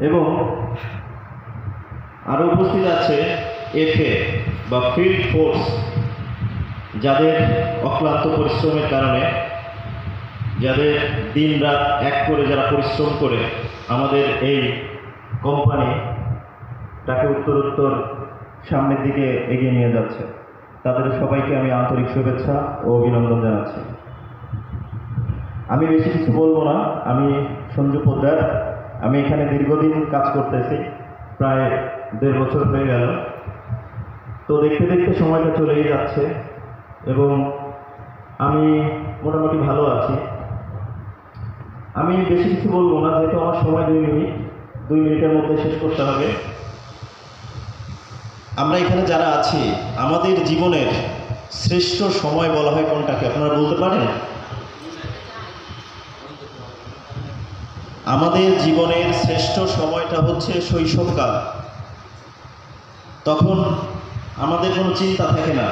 এবং আরও উপস্থিত আছে এফএ বা ফিল্ড ফোর্স, যাদের অক্লান্ত পরিশ্রমের কারণে, যাদের দিন রাত এক করে যারা পরিশ্রম করে আমাদের এই কোম্পানিটাকে উত্তরোত্তর সামনের দিকে এগিয়ে নিয়ে যাচ্ছে, তাদের সবাইকে আমি আন্তরিক শুভেচ্ছা ও অভিনন্দন জানাচ্ছি। আমি বেশি কিছু বলবো না। আমি সঞ্জু পোদ্দার, আমি এখানে দীর্ঘদিন কাজ করতেছি, প্রায় 1.5 বছর হয়ে গেল। তো দেখতে দেখতে সময়টা চলেই যাচ্ছে এবং আমি মোটামুটি ভালো আছি। আমি বেশি কিছু বলবো না, যেহেতু আমার সময় 2 মিনিট, 2 মিনিটের মধ্যে শেষ করতে হবে। আমরা এখানে যারা আছি, আমাদের জীবনের শ্রেষ্ঠ সময় বলা হয় কোনটাকে আপনারা বলতে পারেন? আমাদের জীবনের শ্রেষ্ঠ সময়টা হচ্ছে শৈশবকাল। তখন আমাদের কোনো চিন্তা থাকে না।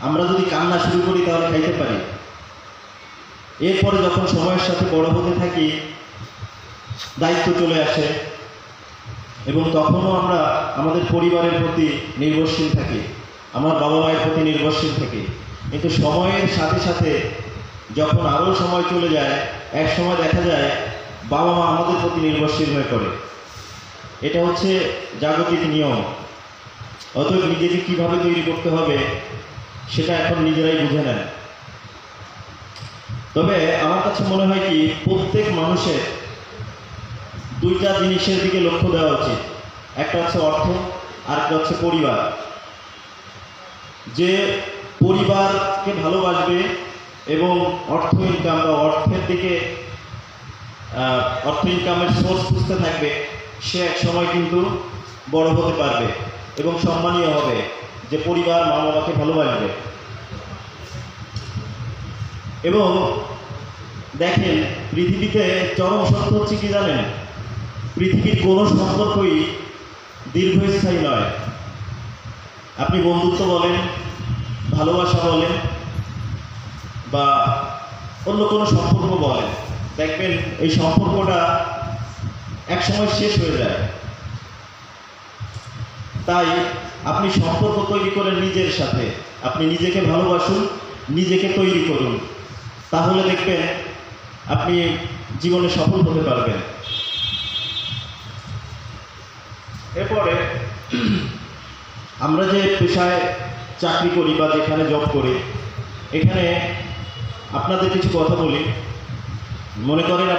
আমরা যদি কান্না শুরু করি তাহলে খাইতে পারি। এরপরে যখন সময়ের সাথে বড় হতে থাকি, দায়িত্ব চলে আসে এবং তখনও আমরা আমাদের পরিবারের প্রতি নির্ভরশীল থাকি, আমার বাবা মায়ের প্রতি নির্ভরশীল থাকি। কিন্তু সময়ের সাথে সাথে যখন আরও সময় চলে যায়, এক সময় দেখা যায় বাবা মা আমাদের প্রতি নির্ভরশীল হয়ে পড়ে। এটা হচ্ছে জাগতিক নিয়ম। অতএব নিজেকে কীভাবে তৈরি করতে হবে সেটা এখন নিজেরাই বুঝে নেন। তবে আমার কাছে মনে হয় কি, প্রত্যেক মানুষের 2টা জিনিসের দিকে লক্ষ্য দেওয়া উচিত। একটা হচ্ছে অর্থ, আর একটা হচ্ছে পরিবার। যে পরিবারকে ভালোবাসবে এবং অর্থ ইনকাম বা অর্থ ইনকামের সোর্স খুঁজতে থাকবে, সে এক সময় কিন্তু বড় হতে পারবে এবং সম্মানীয় হবে, যে পরিবার মা বাবাকে ভালোবাসবে। এবং দেখেন, পৃথিবীতে চরম সত্য হচ্ছে কি জানেন? পৃথিবীর কোনো সম্পর্কই দীর্ঘস্থায়ী নয়। আপনি বন্ধুত্ব বলেন, ভালোবাসা বলেন, বা অন্য কোনো সম্পর্ক বলেন, দেখবেন এই সম্পর্কটা একসময় শেষ হয়ে যায়। তাই আপনি সম্পর্ক তৈরি করেন নিজের সাথে। আপনি নিজেকে ভালোবাসুন, নিজেকে তৈরি করুন, তাহলে দেখবেন আপনি জীবনে সফল হতে পারবেন। এরপরে আমরা যে পেশায় চাকরি করি বা যেখানে জব করি, এখানে আপনাদের কিছু কথা বলি। মনে করেন